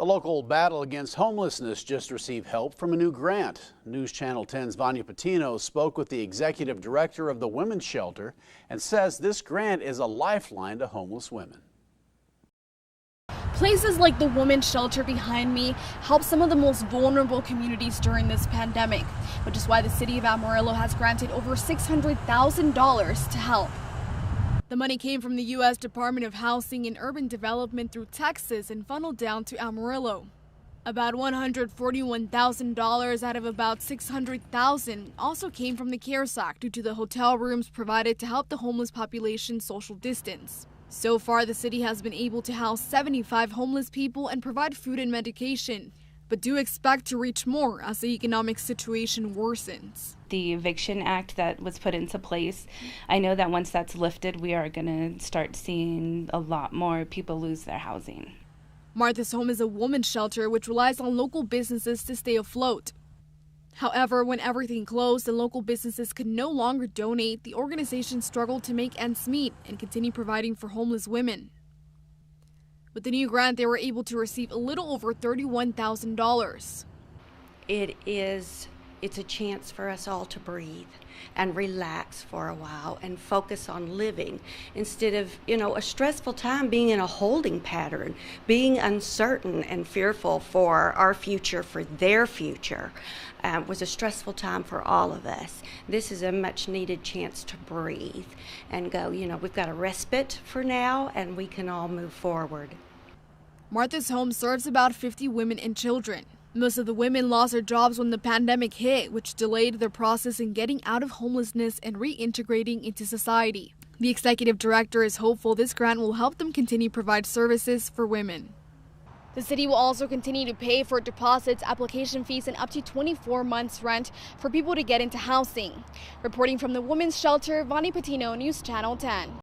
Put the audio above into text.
The local battle against homelessness just received help from a new grant. News Channel 10's Vanya Patino spoke with the executive director of the women's shelter and says this grant is a lifeline to homeless women. Places like the women's shelter behind me help some of the most vulnerable communities during this pandemic, which is why the city of Amarillo has granted over $600,000 to help. The money came from the U.S. Department of Housing and Urban Development through Texas and funneled down to Amarillo. About $141,000 out of about $600,000 also came from the CARES Act due to the hotel rooms provided to help the homeless population social distance. So far, the city has been able to house 75 homeless people and provide food and medication, but do expect to reach more as the economic situation worsens. The Eviction Act that was put into place, I know that once that's lifted, we are going to start seeing a lot more people lose their housing. Martha's Home is a women's shelter which relies on local businesses to stay afloat. However, when everything closed and local businesses could no longer donate, the organization struggled to make ends meet and continue providing for homeless women. With the new grant, they were able to receive a little over $31,000. It's a chance for us all to breathe and relax for a while and focus on living instead of, a stressful time being in a holding pattern, being uncertain and fearful for our future, for their future. Was a stressful time for all of us. This is a much needed chance to breathe and go, we've got a respite for now and we can all move forward. Martha's Home serves about 50 women and children. Most of the women lost their jobs when the pandemic hit, which delayed their process in getting out of homelessness and reintegrating into society. The executive director is hopeful this grant will help them continue to provide services for women. The city will also continue to pay for deposits, application fees, and up to 24 months rent for people to get into housing. Reporting from the women's shelter, Vanya Patino, News Channel 10.